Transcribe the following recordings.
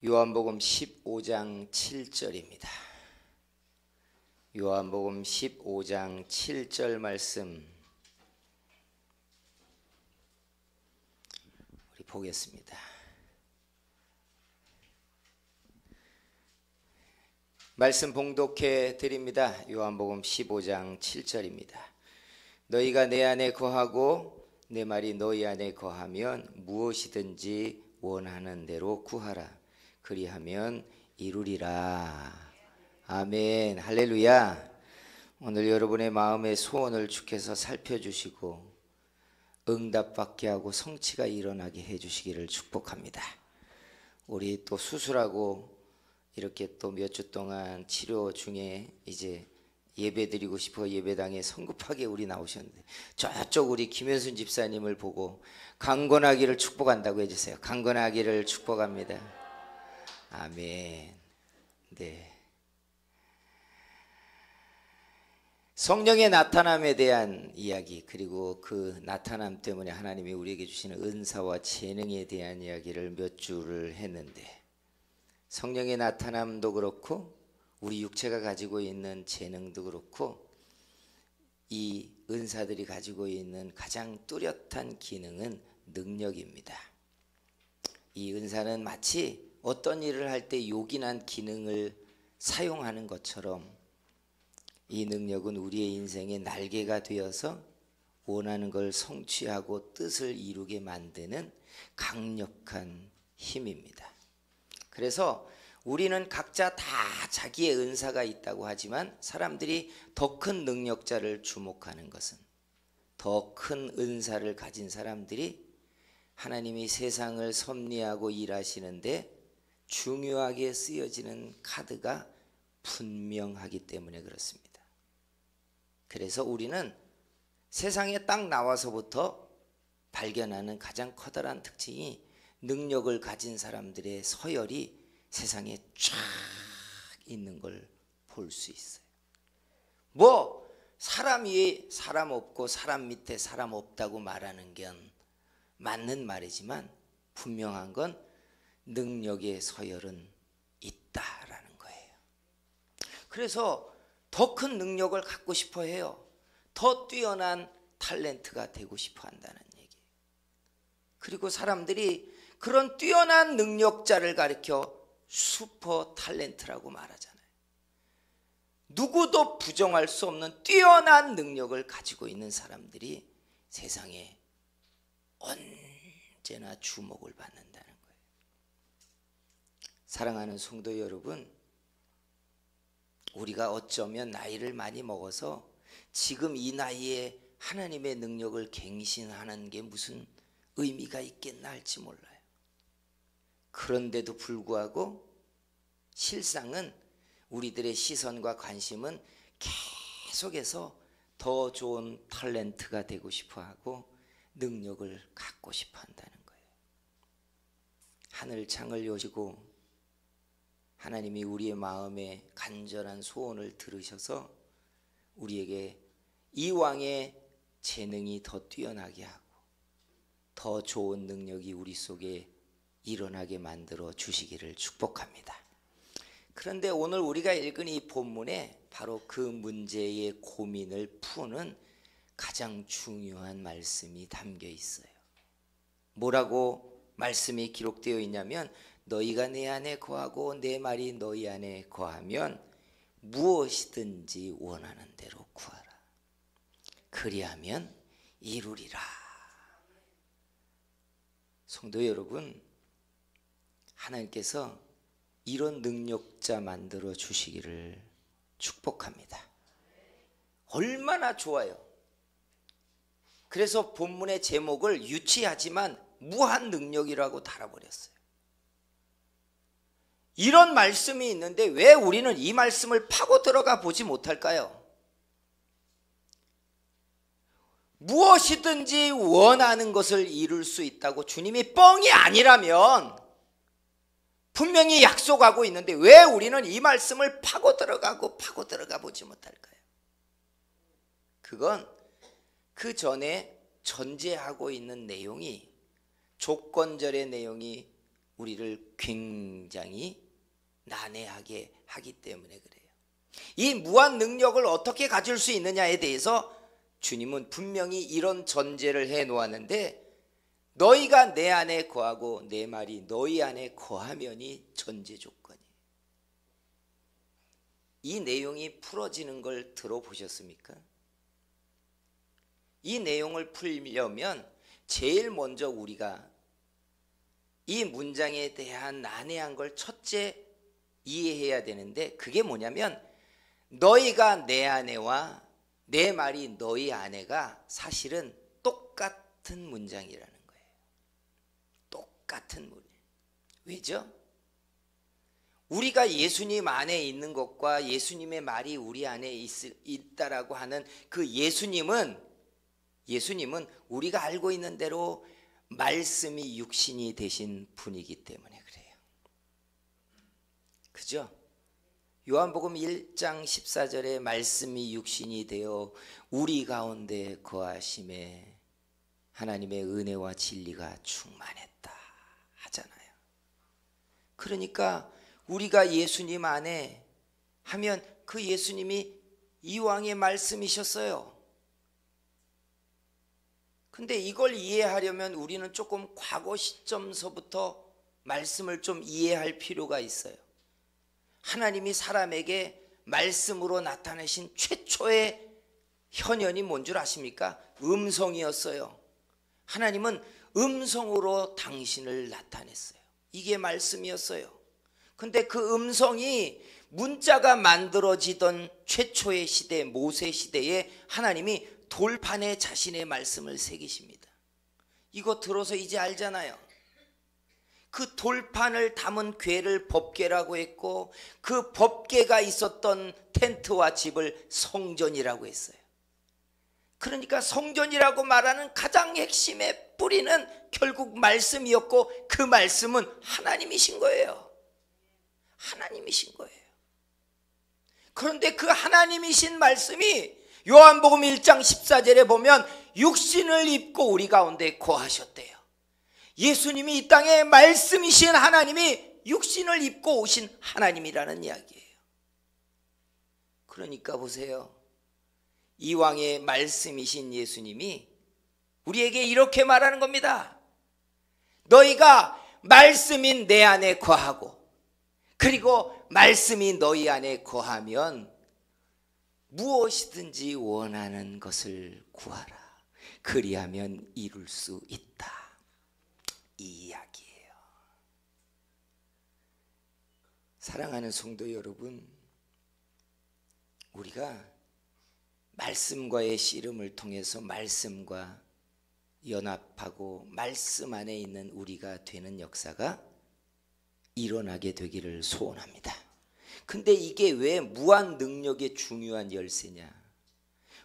요한복음 15장 7절입니다. 요한복음 15장 7절 말씀 우리 보겠습니다. 말씀 봉독해 드립니다. 요한복음 15장 7절입니다. 너희가 내 안에 거하고 내 말이 너희 안에 거하면 무엇이든지 원하는 대로 구하라. 그리하면 이루리라. 아멘. 할렐루야. 오늘 여러분의 마음의 소원을 주께서 살펴주시고 응답받게 하고 성취가 일어나게 해주시기를 축복합니다. 우리 또 수술하고 이렇게 또 몇 주 동안 치료 중에 이제 예배 드리고 싶어 예배당에 성급하게 우리 나오셨는데 저쪽 우리 김현순 집사님을 보고 강건하기를 축복한다고 해주세요. 강건하기를 축복합니다. 아멘. 네. 성령의 나타남에 대한 이야기, 그리고 그 나타남 때문에 하나님이 우리에게 주시는 은사와 재능에 대한 이야기를 몇 주를 했는데, 성령의 나타남도 그렇고 우리 육체가 가지고 있는 재능도 그렇고 이 은사들이 가지고 있는 가장 뚜렷한 기능은 능력입니다. 이 은사는 마치 어떤 일을 할 때 요긴한 기능을 사용하는 것처럼 이 능력은 우리의 인생의 날개가 되어서 원하는 걸 성취하고 뜻을 이루게 만드는 강력한 힘입니다. 그래서 우리는 각자 다 자기의 은사가 있다고 하지만 사람들이 더 큰 능력자를 주목하는 것은 더 큰 은사를 가진 사람들이 하나님이 세상을 섭리하고 일하시는데 중요하게 쓰여지는 카드가 분명하기 때문에 그렇습니다. 그래서 우리는 세상에 딱 나와서부터 발견하는 가장 커다란 특징이 능력을 가진 사람들의 서열이 세상에 쫙 있는 걸 볼 수 있어요. 뭐 사람 위에 사람 없고 사람 밑에 사람 없다고 말하는 건 맞는 말이지만 분명한 건 능력의 서열은 있다라는 거예요. 그래서 더 큰 능력을 갖고 싶어 해요. 더 뛰어난 탤런트가 되고 싶어 한다는 얘기예요. 그리고 사람들이 그런 뛰어난 능력자를 가리켜 슈퍼 탤런트라고 말하잖아요. 누구도 부정할 수 없는 뛰어난 능력을 가지고 있는 사람들이 세상에 언제나 주목을 받는다는 거예요. 사랑하는 성도 여러분, 우리가 어쩌면 나이를 많이 먹어서 지금 이 나이에 하나님의 능력을 갱신하는 게 무슨 의미가 있겠나 할지 몰라요. 그런데도 불구하고 실상은 우리들의 시선과 관심은 계속해서 더 좋은 탤런트가 되고 싶어하고 능력을 갖고 싶어 한다는 거예요. 하늘 창을 여시고 하나님이 우리의 마음에 간절한 소원을 들으셔서 우리에게 이왕의 재능이 더 뛰어나게 하고 더 좋은 능력이 우리 속에 일어나게 만들어 주시기를 축복합니다. 그런데 오늘 우리가 읽은 이 본문에 바로 그 문제의 고민을 푸는 가장 중요한 말씀이 담겨 있어요. 뭐라고 말씀이 기록되어 있냐면 너희가 내 안에 거하고 내 말이 너희 안에 거하면 무엇이든지 원하는 대로 구하라. 그리하면 이루리라. 성도 여러분, 하나님께서 이런 능력자 만들어 주시기를 축복합니다. 얼마나 좋아요. 그래서 본문의 제목을 유치하지만 무한 능력이라고 달아버렸어요. 이런 말씀이 있는데 왜 우리는 이 말씀을 파고 들어가 보지 못할까요? 무엇이든지 원하는 것을 이룰 수 있다고 주님이 뻥이 아니라면 분명히 약속하고 있는데 왜 우리는 이 말씀을 파고 들어가 보지 못할까요? 그건 그 전에 전제하고 있는 내용이 조건절의 내용이 우리를 굉장히 난해하게 하기 때문에 그래요. 이 무한 능력을 어떻게 가질 수 있느냐에 대해서 주님은 분명히 이런 전제를 해 놓았는데, 너희가 내 안에 거하고 내 말이 너희 안에 거하면이 전제 조건이에요. 이 내용이 풀어지는 걸 들어보셨습니까? 이 내용을 풀려면 제일 먼저 우리가 이 문장에 대한 난해한 걸 첫째 이해해야 되는데, 그게 뭐냐면 너희가 내 안에와 내 말이 너희 안에가 사실은 똑같은 문장이라는 거예요. 똑같은 문장. 왜죠? 우리가 예수님 안에 있는 것과 예수님의 말이 우리 안에 있다라고 하는 그 예수님은 우리가 알고 있는 대로 말씀이 육신이 되신 분이기 때문에 그래요. 그죠? 요한복음 1장 14절에 말씀이 육신이 되어 우리 가운데 거하심에 하나님의 은혜와 진리가 충만했다 하잖아요. 그러니까 우리가 예수님 안에 하면 그 예수님이 이왕의 말씀이셨어요. 근데 이걸 이해하려면 우리는 조금 과거 시점서부터 말씀을 좀 이해할 필요가 있어요. 하나님이 사람에게 말씀으로 나타내신 최초의 현현이 뭔 줄 아십니까? 음성이었어요. 하나님은 음성으로 당신을 나타냈어요. 이게 말씀이었어요. 근데 그 음성이 문자가 만들어지던 최초의 시대, 모세 시대에 하나님이 돌판에 자신의 말씀을 새기십니다. 이거 들어서 이제 알잖아요. 그 돌판을 담은 궤를 법궤라고 했고, 그 법궤가 있었던 텐트와 집을 성전이라고 했어요. 그러니까 성전이라고 말하는 가장 핵심의 뿌리는 결국 말씀이었고, 그 말씀은 하나님이신 거예요. 하나님이신 거예요. 그런데 그 하나님이신 말씀이 요한복음 1장 14절에 보면 육신을 입고 우리 가운데 거하셨대요. 예수님이 이 땅에 말씀이신 하나님이 육신을 입고 오신 하나님이라는 이야기예요. 그러니까 보세요. 이왕의 말씀이신 예수님이 우리에게 이렇게 말하는 겁니다. 너희가 말씀인 내 안에 거하고, 그리고 말씀이 너희 안에 거하면 무엇이든지 원하는 것을 구하라. 그리하면 이룰 수 있다. 이 이야기예요. 사랑하는 성도 여러분, 우리가 말씀과의 씨름을 통해서 말씀과 연합하고 말씀 안에 있는 우리가 되는 역사가 일어나게 되기를 소원합니다. 근데 이게 왜 무한 능력의 중요한 열쇠냐?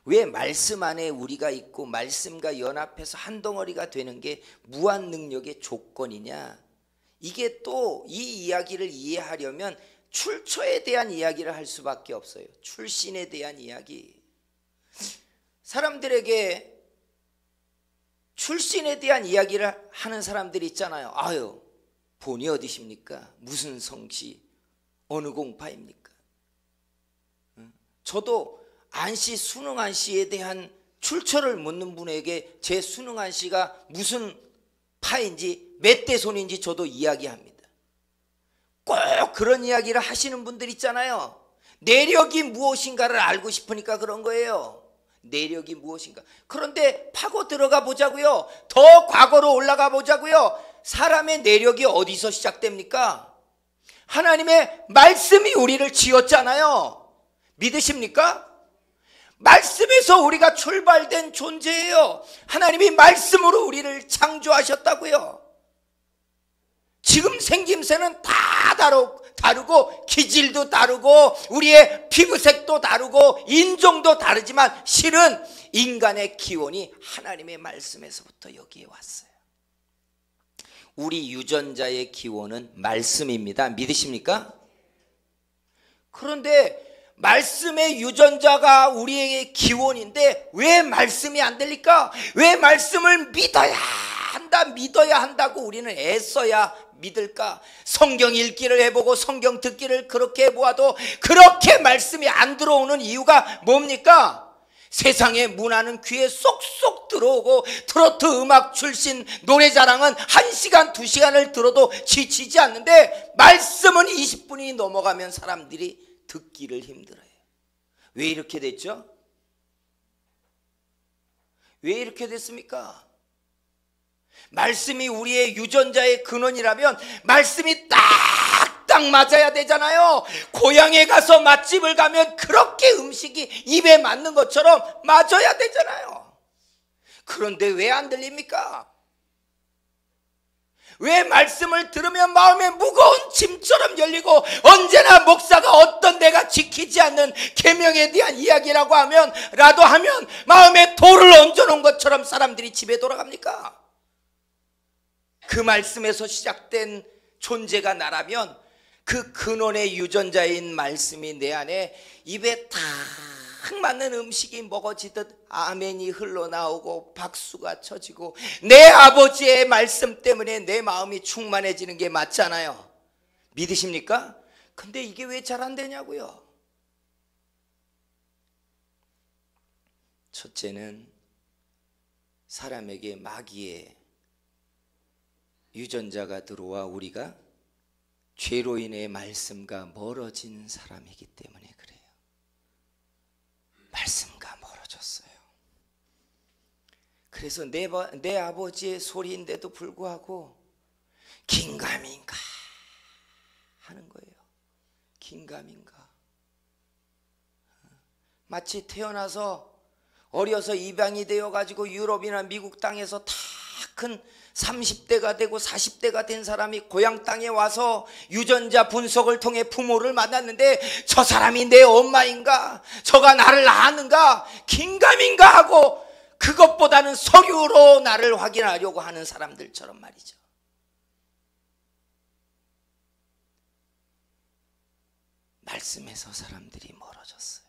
왜 말씀 안에 우리가 있고 말씀과 연합해서 한 덩어리가 되는 게 무한 능력의 조건이냐? 이게 또 이 이야기를 이해하려면 출처에 대한 이야기를 할 수밖에 없어요. 출신에 대한 이야기. 사람들에게 출신에 대한 이야기를 하는 사람들이 있잖아요. 아유, 본이 어디십니까? 무슨 성씨? 어느 공파입니까? 저도 안씨, 순응한 씨에 대한 출처를 묻는 분에게 제 순응한 씨가 무슨 파인지 몇 대 손인지 저도 이야기합니다. 꼭 그런 이야기를 하시는 분들 있잖아요. 내력이 무엇인가를 알고 싶으니까 그런 거예요. 내력이 무엇인가. 그런데 파고 들어가 보자고요. 더 과거로 올라가 보자고요. 사람의 내력이 어디서 시작됩니까? 하나님의 말씀이 우리를 지었잖아요. 믿으십니까? 말씀에서 우리가 출발된 존재예요. 하나님이 말씀으로 우리를 창조하셨다고요. 지금 생김새는 다 다르고 기질도 다르고 우리의 피부색도 다르고 인종도 다르지만 실은 인간의 기원이 하나님의 말씀에서부터 여기에 왔어요. 우리 유전자의 기원은 말씀입니다. 믿으십니까? 그런데 말씀의 유전자가 우리의 기원인데 왜 말씀이 안 들릴까? 왜 말씀을 믿어야 한다고 우리는 애써야 믿을까? 성경 읽기를 해보고 성경 듣기를 그렇게 해보아도 그렇게 말씀이 안 들어오는 이유가 뭡니까? 세상의 문화는 귀에 쏙쏙 들어오고 트로트 음악 출신 노래자랑은 1시간 2시간을 들어도 지치지 않는데 말씀은 20분이 넘어가면 사람들이 듣기를 힘들어요. 왜 이렇게 됐죠? 왜 이렇게 됐습니까? 말씀이 우리의 유전자의 근원이라면 말씀이 딱딱 맞아야 되잖아요. 고향에 가서 맛집을 가면 그렇게 음식이 입에 맞는 것처럼 맞아야 되잖아요. 그런데 왜 안 들립니까? 왜 말씀을 들으면 마음에 무거운 짐처럼 열리고 언제나 목사가 어떤 내가 지키지 않는 계명에 대한 이야기라고 하면 마음에 돌을 얹어놓은 것처럼 사람들이 집에 돌아갑니까? 그 말씀에서 시작된 존재가 나라면 그 근원의 유전자인 말씀이 내 안에 입에 딱 맞는 음식이 먹어지듯 아멘이 흘러나오고 박수가 쳐지고 내 아버지의 말씀 때문에 내 마음이 충만해지는 게 맞잖아요. 믿으십니까? 근데 이게 왜 잘 안 되냐고요? 첫째는 사람에게 마귀의 유전자가 들어와 우리가 죄로 인해 말씀과 멀어진 사람이기 때문에 그래요. 말씀과 멀어졌어요. 그래서 내 아버지의 소리인데도 불구하고 긴가민가 하는 거예요. 긴가민가. 마치 태어나서 어려서 입양이 되어가지고 유럽이나 미국 땅에서 다 큰 30대가 되고 40대가 된 사람이 고향 땅에 와서 유전자 분석을 통해 부모를 만났는데 저 사람이 내 엄마인가? 저가 나를 아는가? 긴가민가 하고 그것보다는 서류로 나를 확인하려고 하는 사람들처럼 말이죠. 말씀에서 사람들이 멀어졌어요.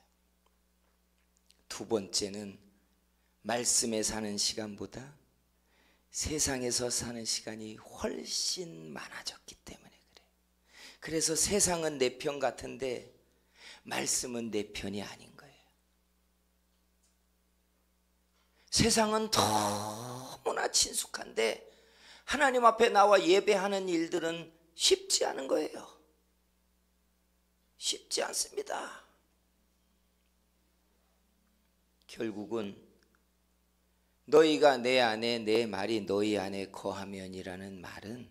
두 번째는 말씀에 사는 시간보다 세상에서 사는 시간이 훨씬 많아졌기 때문에 그래요. 그래서 세상은 내 편 같은데 말씀은 내 편이 아닌 거예요. 세상은 너무나 친숙한데 하나님 앞에 나와 예배하는 일들은 쉽지 않은 거예요. 쉽지 않습니다. 결국은 너희가 내 안에 내 말이 너희 안에 거하면이라는 말은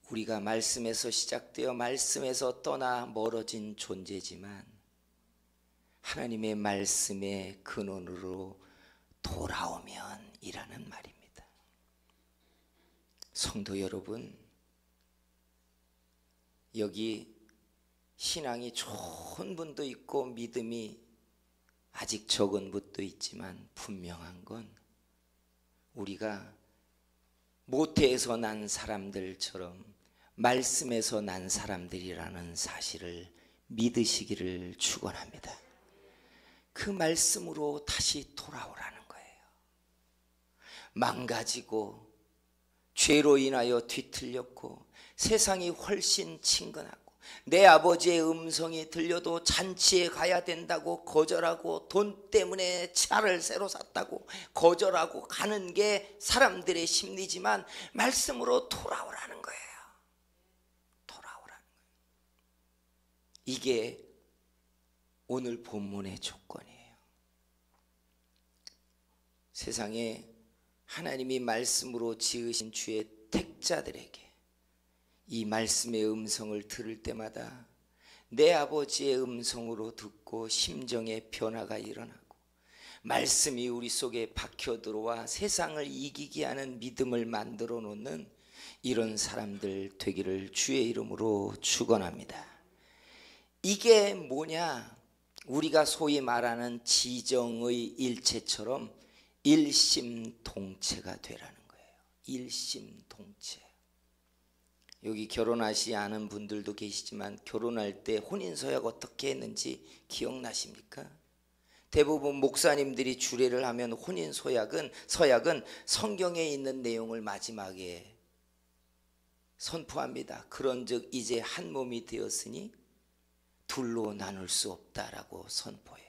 우리가 말씀에서 시작되어 말씀에서 떠나 멀어진 존재지만 하나님의 말씀의 근원으로 돌아오면 이라는 말입니다. 성도 여러분, 여기 신앙이 좋은 분도 있고 믿음이 아직 적은 분도 있지만 분명한 건 우리가 모태에서 난 사람들처럼 말씀에서 난 사람들이라는 사실을 믿으시기를 축원합니다. 그 말씀으로 다시 돌아오라는 거예요. 망가지고 죄로 인하여 뒤틀렸고 세상이 훨씬 친근하고 내 아버지의 음성이 들려도 잔치에 가야 된다고 거절하고 돈 때문에 차를 새로 샀다고 거절하고 가는 게 사람들의 심리지만 말씀으로 돌아오라는 거예요. 돌아오라는 거예요. 이게 오늘 본문의 조건이에요. 세상에 하나님이 말씀으로 지으신 주의 택자들에게 이 말씀의 음성을 들을 때마다 내 아버지의 음성으로 듣고 심정의 변화가 일어나고 말씀이 우리 속에 박혀 들어와 세상을 이기게 하는 믿음을 만들어 놓는 이런 사람들 되기를 주의 이름으로 축원합니다. 이게 뭐냐? 우리가 소위 말하는 지정의 일체처럼 일심동체가 되라는 거예요. 일심동체. 여기 결혼하지 않은 분들도 계시지만 결혼할 때 혼인서약 어떻게 했는지 기억나십니까? 대부분 목사님들이 주례를 하면 혼인서약은 성경에 있는 내용을 마지막에 선포합니다. 그런즉 이제 한 몸이 되었으니 둘로 나눌 수 없다라고 선포해요.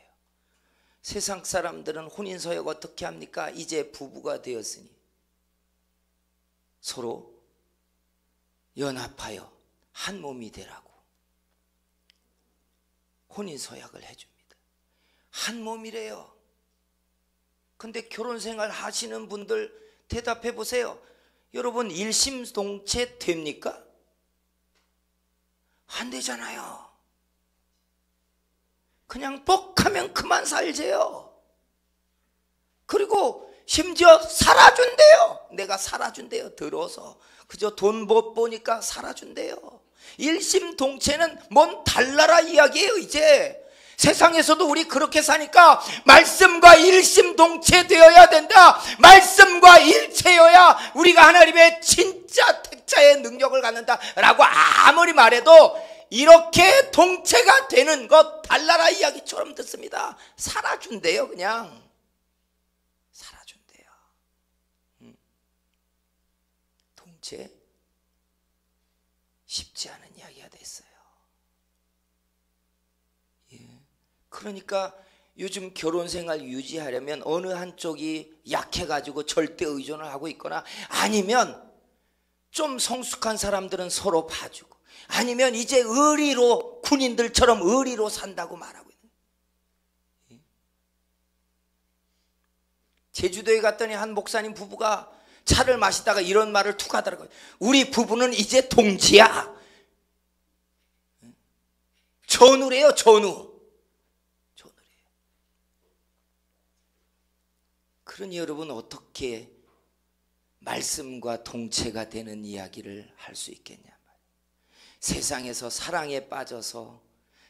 세상 사람들은 혼인서약 어떻게 합니까? 이제 부부가 되었으니 서로 연합하여 한 몸이 되라고 혼인서약을 해줍니다. 한 몸이래요. 근데 결혼생활 하시는 분들 대답해 보세요. 여러분 일심동체 됩니까? 안 되잖아요. 그냥 뻑하면 그만 살재요. 그리고 심지어 살아준대요. 내가 살아준대요. 들어서 그저 돈 못 보니까 살아준대요. 일심동체는 뭔 달나라 이야기예요. 이제 세상에서도 우리 그렇게 사니까 말씀과 일심동체 되어야 된다. 말씀과 일체여야 우리가 하나님의 진짜 택자의 능력을 갖는다라고 아무리 말해도 이렇게 동체가 되는 것 달나라 이야기처럼 듣습니다. 살아준대요. 그냥 살아준대요. 동체 쉽지 않은 이야기가 됐어요. 그러니까 요즘 결혼생활 유지하려면 어느 한쪽이 약해가지고 절대 의존을 하고 있거나 아니면 좀 성숙한 사람들은 서로 봐주고 아니면 이제 의리로 군인들처럼 의리로 산다고 말하고 있는. 제주도에 갔더니 한 목사님 부부가 차를 마시다가 이런 말을 툭 하더라고요. 우리 부부는 이제 동지야. 전우래요. 전우. 그러니 여러분 어떻게 말씀과 동체가 되는 이야기를 할 수 있겠냐 말이에요. 세상에서 사랑에 빠져서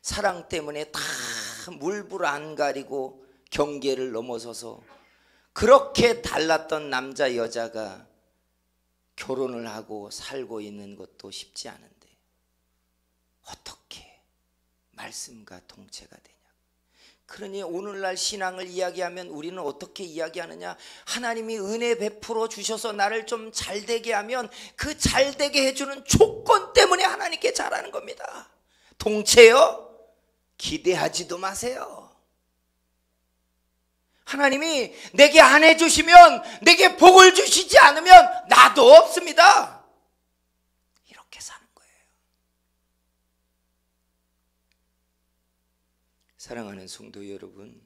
사랑 때문에 다 물불 안 가리고 경계를 넘어서서 그렇게 달랐던 남자 여자가 결혼을 하고 살고 있는 것도 쉽지 않은데 어떻게 말씀과 동체가 되냐. 그러니 오늘날 신앙을 이야기하면 우리는 어떻게 이야기하느냐. 하나님이 은혜 베풀어 주셔서 나를 좀 잘되게 하면 그 잘되게 해주는 조건 때문에 하나님께 잘하는 겁니다. 동체요? 기대하지도 마세요. 하나님이 내게 안 해주시면 내게 복을 주시지 않으면 나도 없습니다. 이렇게 사는 거예요. 사랑하는 성도 여러분,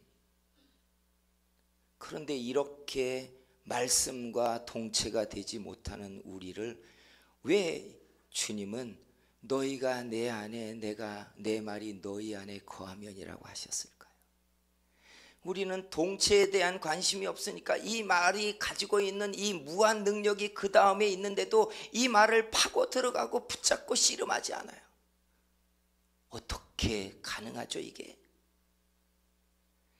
그런데 이렇게 말씀과 동체가 되지 못하는 우리를 왜 주님은 너희가 내 안에 내가 내 말이 너희 안에 거하면이라고 하셨을까요? 우리는 동체에 대한 관심이 없으니까 이 말이 가지고 있는 이 무한 능력이 그 다음에 있는데도 이 말을 파고 들어가고 붙잡고 씨름하지 않아요. 어떻게 가능하죠 이게?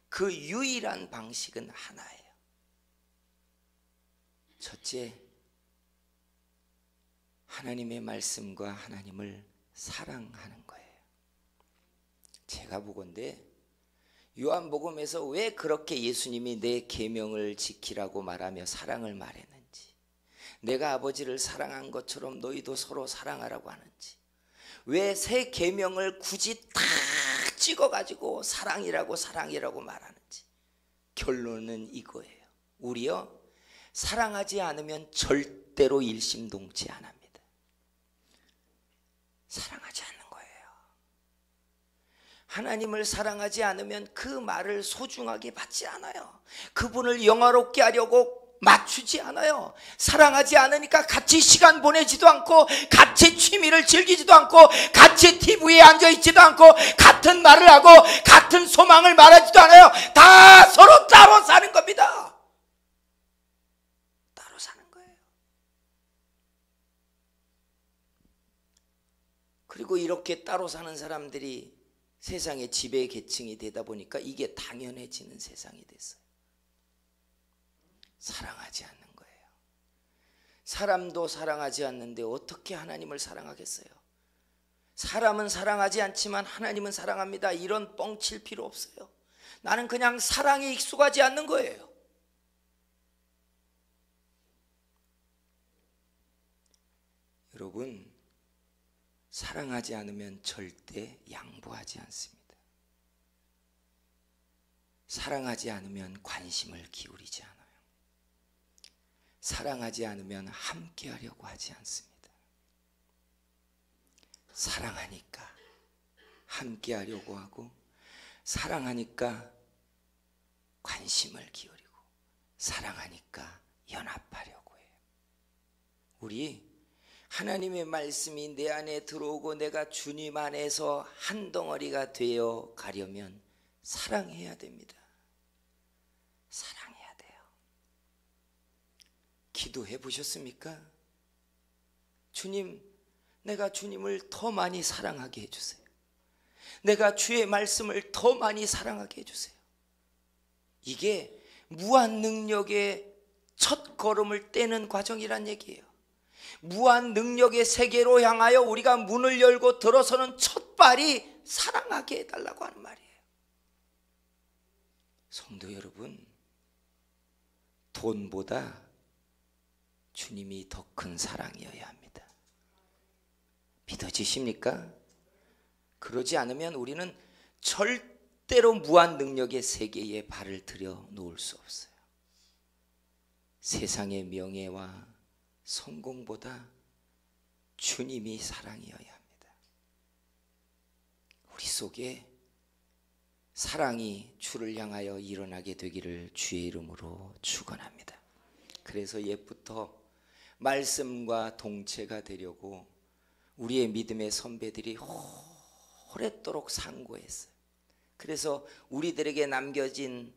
그 유일한 방식은 하나예요. 첫째, 하나님의 말씀과 하나님을 사랑하는 거예요. 제가 보건대 요한복음에서 왜 그렇게 예수님이 내 계명을 지키라고 말하며 사랑을 말했는지, 내가 아버지를 사랑한 것처럼 너희도 서로 사랑하라고 하는지, 왜 새 계명을 굳이 다 찍어가지고 사랑이라고 말하는지, 결론은 이거예요. 우리요, 사랑하지 않으면 절대로 일심동체 안 합니다. 사랑하지 않는 거예요. 하나님을 사랑하지 않으면 그 말을 소중하게 받지 않아요. 그분을 영화롭게 하려고 맞추지 않아요. 사랑하지 않으니까 같이 시간 보내지도 않고 같이 취미를 즐기지도 않고 같이 TV에 앉아있지도 않고 같은 말을 하고 같은 소망을 말하지도 않아요. 다 서로 따로 사는 겁니다. 따로 사는 거예요. 그리고 이렇게 따로 사는 사람들이 세상의 지배 계층이 되다 보니까 이게 당연해지는 세상이 됐어요. 사랑하지 않는 거예요. 사람도 사랑하지 않는데 어떻게 하나님을 사랑하겠어요? 사람은 사랑하지 않지만 하나님은 사랑합니다. 이런 뻥칠 필요 없어요. 나는 그냥 사랑에 익숙하지 않는 거예요. 여러분, 사랑하지 않으면 절대 양보하지 않습니다. 사랑하지 않으면 관심을 기울이지 않아요. 사랑하지 않으면 함께 하려고 하지 않습니다. 사랑하니까 함께 하려고 하고, 사랑하니까 관심을 기울이고, 사랑하니까 연합하려고 해요. 우리 하나님의 말씀이 내 안에 들어오고 내가 주님 안에서 한 덩어리가 되어 가려면 사랑해야 됩니다. 사랑해야 돼요. 기도해 보셨습니까? 주님, 내가 주님을 더 많이 사랑하게 해주세요. 내가 주의 말씀을 더 많이 사랑하게 해주세요. 이게 무한 능력의 첫 걸음을 떼는 과정이란 얘기예요. 무한 능력의 세계로 향하여 우리가 문을 열고 들어서는 첫 발이 사랑하게 해달라고 하는 말이에요. 성도 여러분, 돈보다 주님이 더 큰 사랑이어야 합니다. 믿어지십니까? 그러지 않으면 우리는 절대로 무한 능력의 세계에 발을 들여 놓을 수 없어요. 세상의 명예와 성공보다 주님이 사랑이어야 합니다. 우리 속에 사랑이 주를 향하여 일어나게 되기를 주의 이름으로 축원합니다. 그래서 옛부터 말씀과 동체가 되려고 우리의 믿음의 선배들이 오랫도록 상고했어요. 그래서 우리들에게 남겨진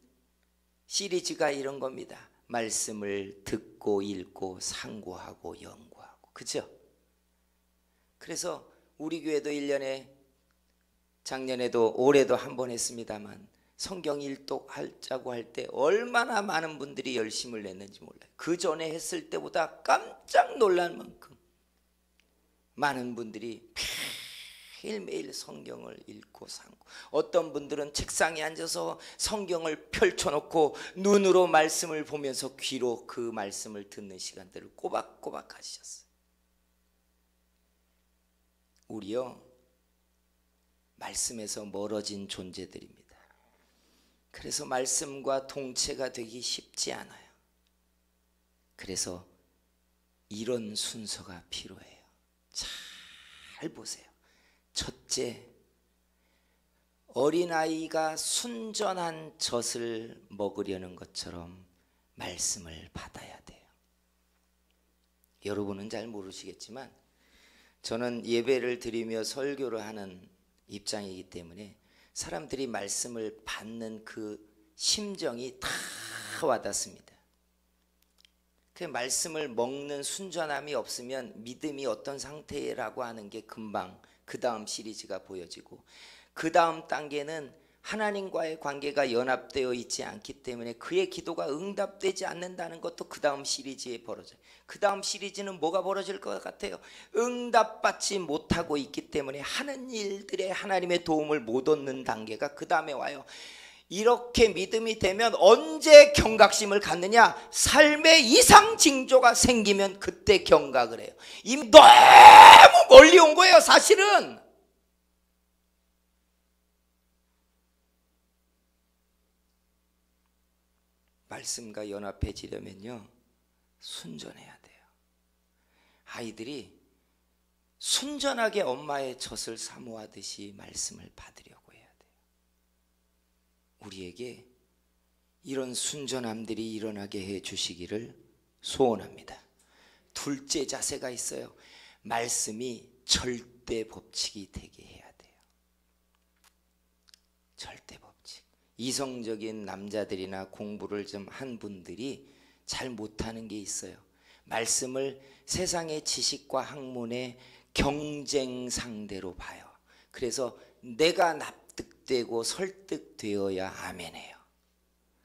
시리즈가 이런 겁니다. 말씀을 듣고 읽고 상고하고 연구하고, 그죠? 그래서 우리 교회도 1년에, 작년에도 올해도 한 번 했습니다만 성경 일독 하자고 할 때 얼마나 많은 분들이 열심을 냈는지 몰라요. 그 전에 했을 때보다 깜짝 놀랄 만큼 많은 분들이 매일매일 성경을 읽고 상고, 어떤 분들은 책상에 앉아서 성경을 펼쳐놓고 눈으로 말씀을 보면서 귀로 그 말씀을 듣는 시간들을 꼬박꼬박 가지셨어요. 우리요, 말씀에서 멀어진 존재들입니다. 그래서 말씀과 동체가 되기 쉽지 않아요. 그래서 이런 순서가 필요해요. 잘 보세요. 첫째, 어린아이가 순전한 젖을 먹으려는 것처럼 말씀을 받아야 돼요. 여러분은 잘 모르시겠지만 저는 예배를 드리며 설교를 하는 입장이기 때문에 사람들이 말씀을 받는 그 심정이 다 와닿습니다. 그 말씀을 먹는 순전함이 없으면 믿음이 어떤 상태라고 하는 게 금방 그 다음 시리즈가 보여지고, 그 다음 단계는 하나님과의 관계가 연합되어 있지 않기 때문에 그의 기도가 응답되지 않는다는 것도 그 다음 시리즈에 벌어져요. 그 다음 시리즈는 뭐가 벌어질 것 같아요? 응답받지 못하고 있기 때문에 하는 일들에 하나님의 도움을 못 얻는 단계가 그 다음에 와요. 이렇게 믿음이 되면 언제 경각심을 갖느냐? 삶의 이상 징조가 생기면 그때 경각을 해요. 이미 너무 멀리 온 거예요, 사실은. 말씀과 연합해지려면요, 순전해야 돼요. 아이들이 순전하게 엄마의 젖을 사모하듯이 말씀을 받으려고 해야 돼요. 우리에게 이런 순전함들이 일어나게 해 주시기를 소원합니다. 둘째 자세가 있어요. 말씀이 절대 법칙이 되게 해야 돼요. 절대 법칙. 이성적인 남자들이나 공부를 좀 한 분들이 잘 못하는 게 있어요. 말씀을 세상의 지식과 학문의 경쟁 상대로 봐요. 그래서 내가 납득되고 설득되어야 아멘해요.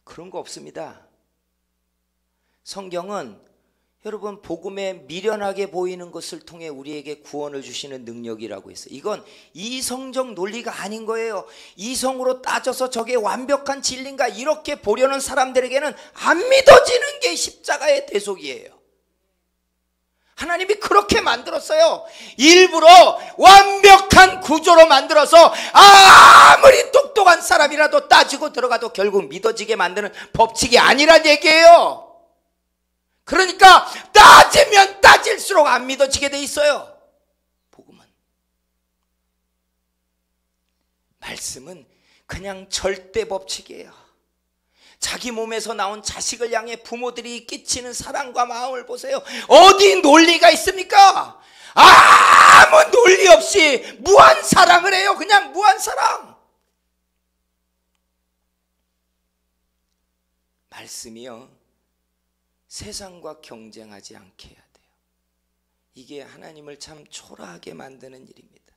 그런 거 없습니다. 성경은 여러분, 복음에 미련하게 보이는 것을 통해 우리에게 구원을 주시는 능력이라고 했어요. 이건 이성적 논리가 아닌 거예요. 이성으로 따져서 저게 완벽한 진리인가 이렇게 보려는 사람들에게는 안 믿어지는 게 십자가의 대속이에요. 하나님이 그렇게 만들었어요. 일부러 완벽한 구조로 만들어서 아무리 똑똑한 사람이라도 따지고 들어가도 결국 믿어지게 만드는 법칙이 아니란 얘기예요. 그러니까 따지면 따질수록 안 믿어지게 돼 있어요. 복음은, 말씀은 그냥 절대 법칙이에요. 자기 몸에서 나온 자식을 향해 부모들이 끼치는 사랑과 마음을 보세요. 어디 논리가 있습니까? 아무 논리 없이 무한 사랑을 해요. 그냥 무한 사랑. 말씀이요, 세상과 경쟁하지 않게 해야 돼요. 이게 하나님을 참 초라하게 만드는 일입니다.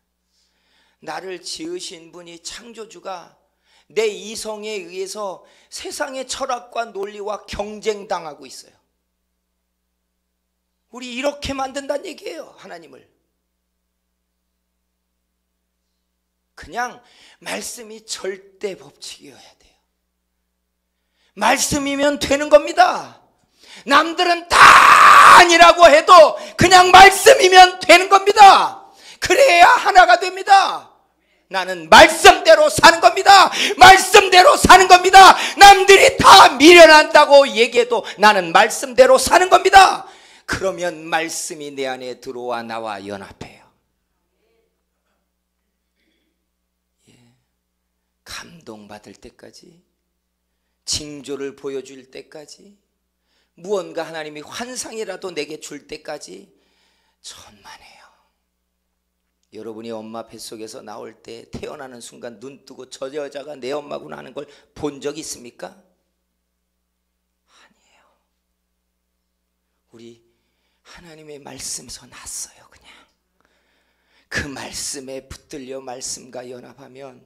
나를 지으신 분이, 창조주가 내 이성에 의해서 세상의 철학과 논리와 경쟁당하고 있어요. 우리 이렇게 만든다는 얘기예요. 하나님을 그냥 말씀이 절대 법칙이어야 돼요. 말씀이면 되는 겁니다. 남들은 다 아니라고 해도 그냥 말씀이면 되는 겁니다. 그래야 하나가 됩니다. 나는 말씀대로 사는 겁니다. 말씀대로 사는 겁니다. 남들이 다 미련한다고 얘기해도 나는 말씀대로 사는 겁니다. 그러면 말씀이 내 안에 들어와 나와 연합해요. 감동받을 때까지, 징조를 보여줄 때까지, 무언가 하나님이 환상이라도 내게 줄 때까지 천만해요. 여러분이 엄마 뱃속에서 나올 때 태어나는 순간 눈 뜨고 저 여자가 내 엄마구나 하는 걸 본 적 있습니까? 아니에요. 우리 하나님의 말씀에서 났어요. 그냥 그 말씀에 붙들려 말씀과 연합하면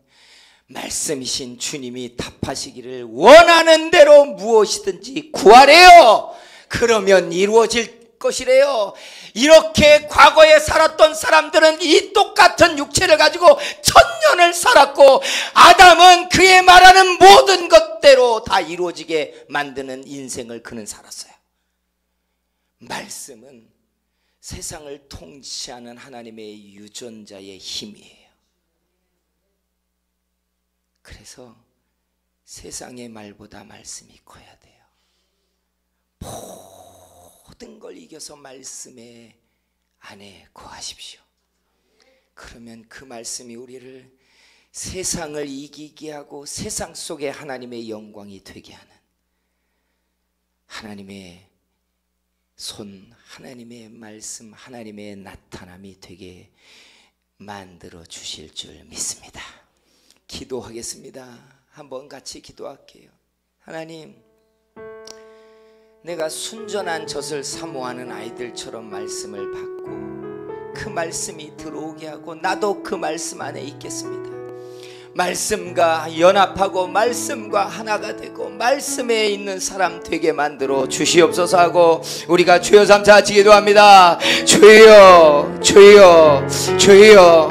말씀이신 주님이 답하시기를 원하는 대로 무엇이든지 구하래요. 그러면 이루어질 것이래요. 이렇게 과거에 살았던 사람들은 이 똑같은 육체를 가지고 1000년을 살았고, 아담은 그의 말하는 모든 것대로 다 이루어지게 만드는 인생을 그는 살았어요. 말씀은 세상을 통치하는 하나님의 유전자의 힘이에요. 그래서 세상의 말보다 말씀이 커야 돼요. 모든 걸 이겨서 말씀의 안에 거하십시오. 그러면 그 말씀이 우리를 세상을 이기게 하고 세상 속에 하나님의 영광이 되게 하는, 하나님의 손, 하나님의 말씀, 하나님의 나타남이 되게 만들어 주실 줄 믿습니다. 기도하겠습니다. 한번 같이 기도할게요. 하나님, 내가 순전한 젖을 사모하는 아이들처럼 말씀을 받고 그 말씀이 들어오게 하고 나도 그 말씀 안에 있겠습니다. 말씀과 연합하고 말씀과 하나가 되고 말씀에 있는 사람 되게 만들어 주시옵소서 하고 우리가 주여 삼차 같이 기도합니다. 주여, 주여, 주여.